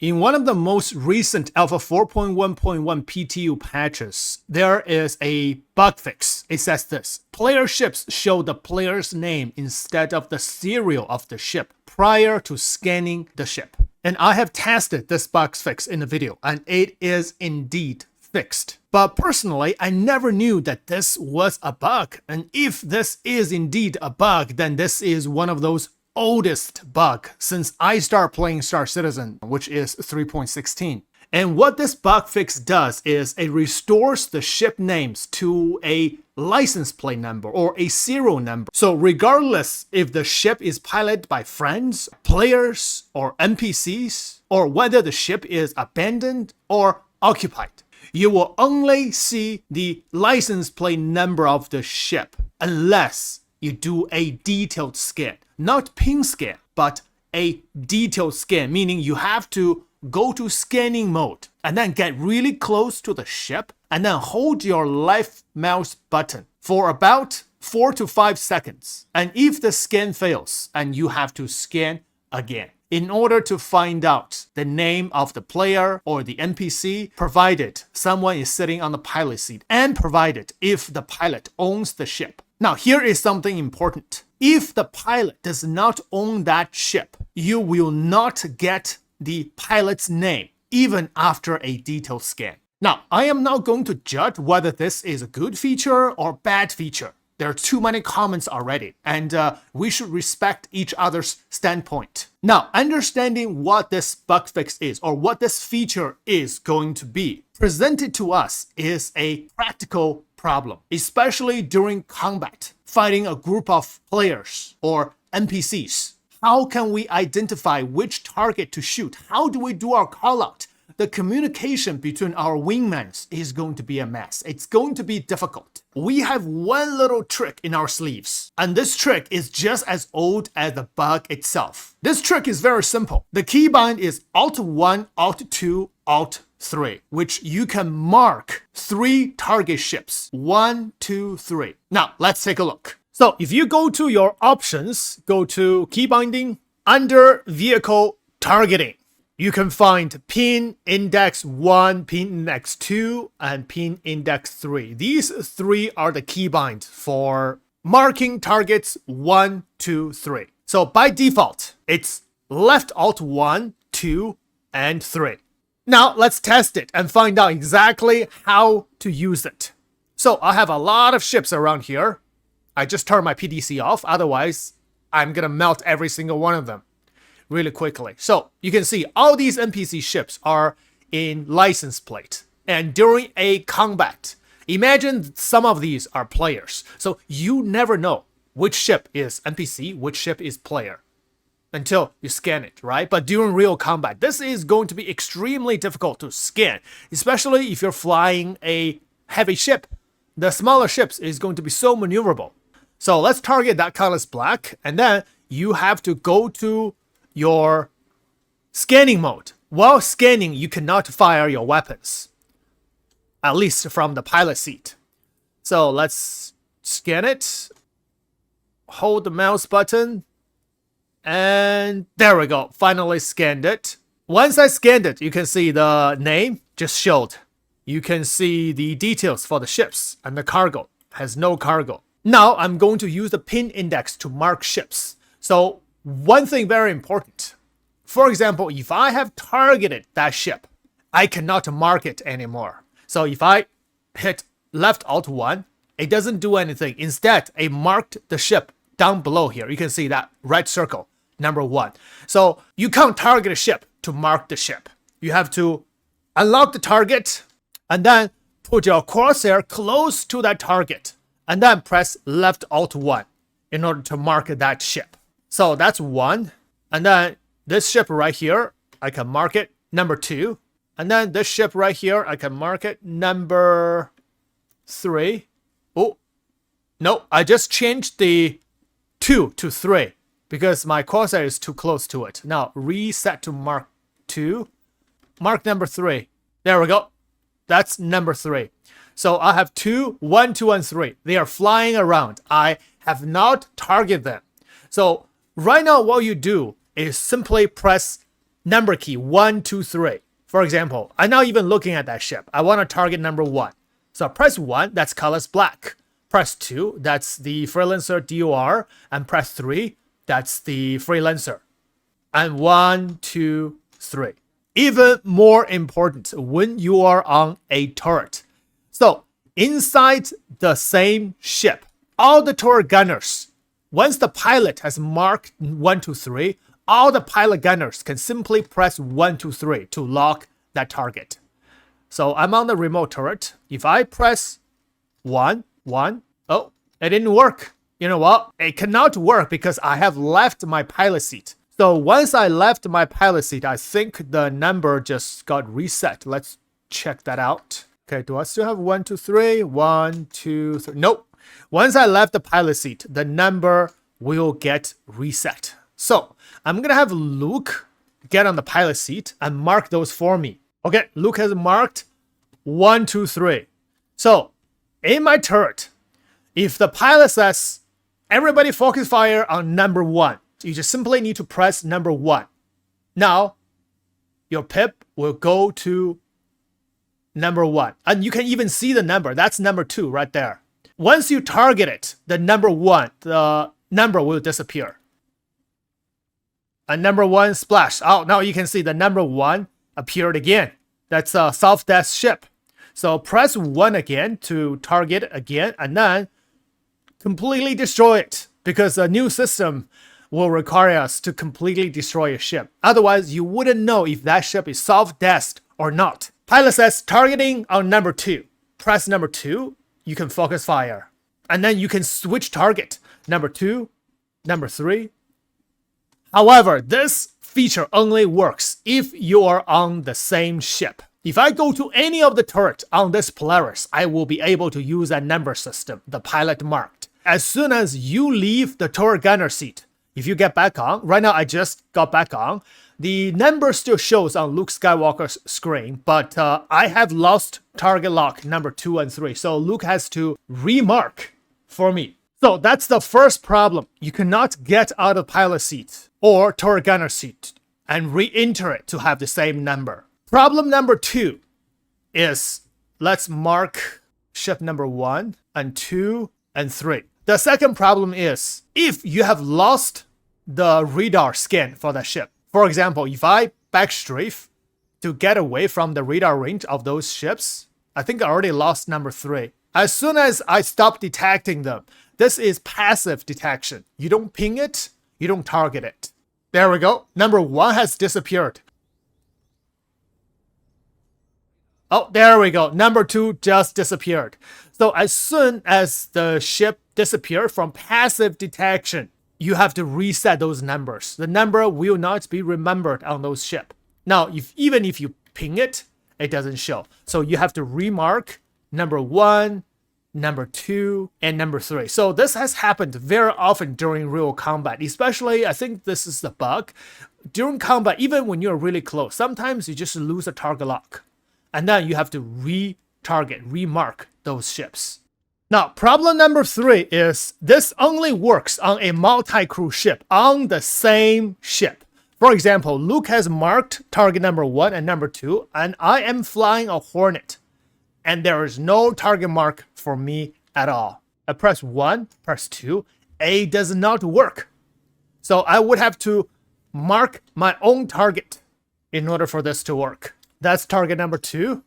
In one of the most recent Alpha 4.1.1 PTU patches, there is a bug fix. It says this: player ships show the player's name instead of the serial of the ship prior to scanning the ship. And I have tested this bug fix in the video, and it is indeed fixed. But personally, I never knew that this was a bug. And if this is indeed a bug, then this is one of those oldest bug since I started playing Star Citizen, which is 3.16. And what this bug fix does is it restores the ship names to a license plate number or a serial number. So regardless if the ship is piloted by friends, players, or NPCs, or whether the ship is abandoned or occupied, you will only see the license plate number of the ship unless you do a detailed scan. Not ping scan, but a detailed scan, meaning you have to go to scanning mode and then get really close to the ship and then hold your left mouse button for about 4 to 5 seconds. And if the scan fails, and you have to scan again in order to find out the name of the player or the NPC, provided someone is sitting on the pilot seat and provided if the pilot owns the ship. Now, here is something important. If the pilot does not own that ship, you will not get the pilot's name even after a detailed scan. Now, I am not going to judge whether this is a good feature or bad feature. There are too many comments already, and we should respect each other's standpoint. Now, understanding what this bug fix is or what this feature is going to be presented to us is a practical problem, especially during combat, fighting a group of players or NPCs. How can we identify which target to shoot? How do we do our call out? The communication between our wingmans is going to be a mess. It's going to be difficult. We have one little trick in our sleeves, and this trick is just as old as the bug itself. This trick is very simple. The keybind is Alt-1, Alt-2, Alt-3, which you can mark 3 target ships. 1, 2, 3. Now, let's take a look. So if you go to your options, go to keybinding, under vehicle targeting, you can find pin index 1, pin index 2, and pin index 3. These 3 are the keybind for marking targets 1, 2, 3. So by default, it's left alt 1, 2, and 3. Now let's test it and find out exactly how to use it. So I have a lot of ships around here. I just turned my PDC off, otherwise I'm gonna melt every single one of them really quickly. So you can see all these NPC ships are in license plate. And during a combat, imagine some of these are players. So you never know which ship is NPC, which ship is player until you scan it, right? But during real combat, this is going to be extremely difficult to scan, especially if you're flying a heavy ship. The smaller ships is going to be so maneuverable. So let's target that colorless black, and then you have to go to your scanning mode. While scanning, you cannot fire your weapons, at least from the pilot seat. So let's scan it, hold the mouse button, and there we go, finally scanned it. Once I scanned it, you can see the name just showed. You can see the details for the ships, and the cargo has no cargo. Now I'm going to use the pin index to mark ships. So one thing very important. For example, if I have targeted that ship, I cannot mark it anymore. So if I hit left alt 1, it doesn't do anything. Instead, it marked the ship down below here. You can see that red circle, number 1. So you can't target a ship to mark the ship. You have to unlock the target and then put your crosshair close to that target and then press left alt 1 in order to mark that ship. So that's 1. And then this ship right here, I can mark it number 2. And then this ship right here, I can mark it number 3. Oh, no, I just changed the 2 to 3 because my crosshair is too close to it. Now reset to mark 2. Mark number 3. There we go. That's number 3. So I have 2, 1, 2, and 3. They are flying around. I have not targeted them. So right now, what you do is simply press number key 1, 2, 3. For example, I'm not even looking at that ship. I want to target number 1. So press 1, that's colors black. Press 2, that's the Freelancer DOR. And press 3, that's the Freelancer. And 1, 2, 3. Even more important when you are on a turret. So inside the same ship, all the turret gunners, once the pilot has marked 1, 2, 3, all the pilot gunners can simply press 1, 2, 3 to lock that target. So I'm on the remote turret. If I press 1, 1, oh, it didn't work. You know what? It cannot work because I have left my pilot seat. So once I left my pilot seat, I think the number just got reset. Let's check that out. Okay, do I still have 1, 2, 3? 1, 2, 3. Nope. Once I left the pilot seat, the number will get reset. So I'm going to have Luke get on the pilot seat and mark those for me. Okay, Luke has marked 1, 2, 3. So in my turret, if the pilot says, everybody focus fire on number 1, you just simply need to press number 1. Now, your pip will go to number 1. And you can even see the number. That's number 2 right there. Once you target it, the number 1, the number will disappear. And number 1 splash. Oh, now you can see the number 1 appeared again. That's a self-death ship. So press 1 again to target again and then completely destroy it. Because a new system will require us to completely destroy a ship. Otherwise, you wouldn't know if that ship is self-death or not. Pilot says targeting on number 2. Press number 2, you can focus fire. And then you can switch target. Number 2, number 3. However, this feature only works if you are on the same ship. If I go to any of the turrets on this Polaris, I will be able to use that number system, the pilot marked. As soon as you leave the turret gunner seat, if you get back on, right now I just got back on, the number still shows on Luke Skywalker's screen, but I have lost target lock number 2 and 3, so Luke has to remark for me. So that's the first problem. You cannot get out of pilot seat or turret gunner seat and re-enter it to have the same number. Problem number 2 is, let's mark ship number 1 and 2 and 3. The second problem is, if you have lost the radar scan for that ship. For example, if I backstrafe to get away from the radar range of those ships, I think I already lost number 3. As soon as I stop detecting them, this is passive detection. You don't ping it, you don't target it. There we go. Number 1 has disappeared. Oh, there we go. Number 2 just disappeared. So as soon as the ship disappeared from passive detection, you have to reset those numbers. The number will not be remembered on those ships. Now, even if you ping it, it doesn't show. So you have to remark number 1, number 2, and number 3. So this has happened very often during real combat. Especially, I think this is the bug. During combat, even when you're really close, sometimes you just lose a target lock. And then you have to retarget, remark those ships. Now, problem number 3 is this only works on a multi-crew ship on the same ship. For example, Luke has marked target number 1 and number 2, and I am flying a Hornet. And there is no target mark for me at all. I press 1, press 2, A does not work. So I would have to mark my own target in order for this to work. That's target number 2.